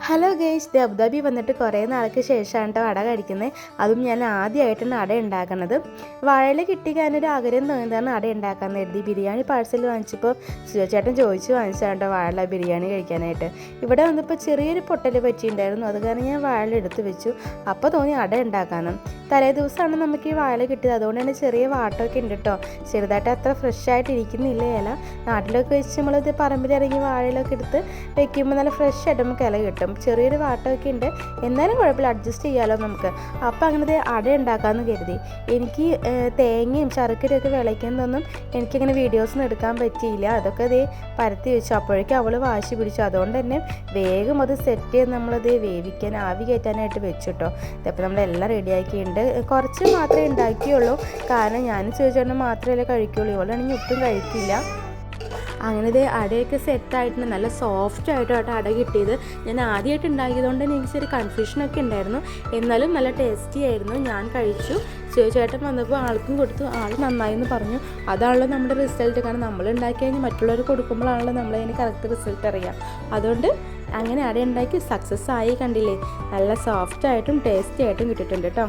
Hello guys, ഇത് Abu Dhabi വന്നിട്ട് കുറേ നാൾക്ക് ശേഷമാണ് കേട്ടോ അട കഴിക്കുന്നത്. അതും ഞാൻ ആദ്യമായിട്ടാണ് അട ഉണ്ടാക്കുന്നത്. വാഴയില കിട്ടിക്കാനൊരു ആഗ്രഹം തോന്നിയതാണ് അട ഉണ്ടാക്കാമെന്ന് കരുതി. ബിരിയാണി പാഴ്സൽ വാങ്ങിച്ചപ്പോൾ ചേട്ടൻ ചോദിച്ചു വാങ്ങിച്ചതാണ് കേട്ടോ വാഴ ബിരിയാണി കഴിക്കാനായിട്ട്. ഇവിടെ വന്നപ്പോൾ ചെറിയൊരു പൊട്ടൽ പറ്റിയിട്ടുണ്ടായിരുന്നു. അത് കാരണം ഞാൻ വാഴ എടുത്ത് വെച്ചു. അപ്പോൾ തോന്നി അട ഉണ്ടാക്കാനും. തലേ ദിവസമാണ് നമുക്ക് ഈ വാഴ കിട്ടിയത്. അതുകൊണ്ട് തന്നെ ചെറിയ വാട്ടമൊക്കെ ഉണ്ട് കേട്ടോ. ചെറുതായിട്ട് അത്ര ഫ്രഷ് ആയിട്ട് ഇരിക്കുന്നില്ല ഇല. നാട്ടിലൊക്കെ വെച്ച് നമ്മളിത് പറമ്പിലിറങ്ങി വാഴയിലൊക്കെ എടുത്ത് വെക്കുമ്പോൾ നല്ല ഫ്രഷ് ആയിട്ട് നമുക്ക് ഇല കിട്ടും. ചെറിയൊരു വാട്ടമൊക്കെ ഉണ്ട്, എന്നാലും കുഴപ്പമില്ല, അഡ്ജസ്റ്റ് ചെയ്യാമല്ലോ നമുക്ക്. അപ്പോൾ അങ്ങനത്തെ അട ഉണ്ടാക്കാമെന്ന് കരുതി. എനിക്ക് തേങ്ങയും ശർക്കരയൊക്കെ വിളയ്ക്കുന്നതൊന്നും എനിക്കിങ്ങനെ വീഡിയോസൊന്നും എടുക്കാൻ പറ്റിയില്ല. അതൊക്കെ അതേ പരത്തി വെച്ചു. അപ്പോഴേക്കും അവൾ വാശി പിടിച്ചു. അതുകൊണ്ട് തന്നെ വേഗം അത് സെറ്റ് ചെയ്ത് നമ്മളത് വേവിക്കാൻ ആവി കയറ്റാനായിട്ട് വെച്ചു കേട്ടോ. ഇതപ്പോൾ നമ്മളെല്ലാം റെഡിയാക്കിയിട്ടുണ്ട്. കുറച്ച് മാത്രമേ ഉണ്ടാക്കിയുള്ളൂ, കാരണം ഞാൻ ചേച്ചേട്ടൻ മാത്രമല്ലേ കഴിക്കുകയുള്ളൂ. ഇവളാണെങ്കിൽ ഒട്ടും കഴിക്കില്ല. അങ്ങനെ ഇത് അടയൊക്കെ സെറ്റായിട്ടുണ്ട്. നല്ല സോഫ്റ്റ് ആയിട്ടാണ് അട കിട്ടിയത്. ഞാൻ ആദ്യമായിട്ട് ഉണ്ടാക്കിയതുകൊണ്ട് തന്നെ എനിക്ക് ചെറിയ കൺഫ്യൂഷനൊക്കെ ഉണ്ടായിരുന്നു. എന്നാലും നല്ല ടേസ്റ്റി ആയിരുന്നു. ഞാൻ കഴിച്ചു. ചേട്ടൻ വന്നപ്പോൾ ആൾക്കും കൊടുത്തു. ആൾ നന്നായി എന്ന് പറഞ്ഞു. അതാണല്ലോ നമ്മുടെ റിസൾട്ട്. കാരണം നമ്മൾ ഉണ്ടാക്കി കഴിഞ്ഞാൽ മറ്റുള്ളവർ കൊടുക്കുമ്പോഴാണല്ലോ നമ്മളതിന് കറക്റ്റ് റിസൾട്ട് അറിയാം. അതുകൊണ്ട് അങ്ങനെ അട ഉണ്ടാക്കി സക്സസ് ആയി. കണ്ടില്ലേ, നല്ല സോഫ്റ്റ് ആയിട്ടും ടേസ്റ്റി ആയിട്ടും കിട്ടിയിട്ടുണ്ട് കേട്ടോ.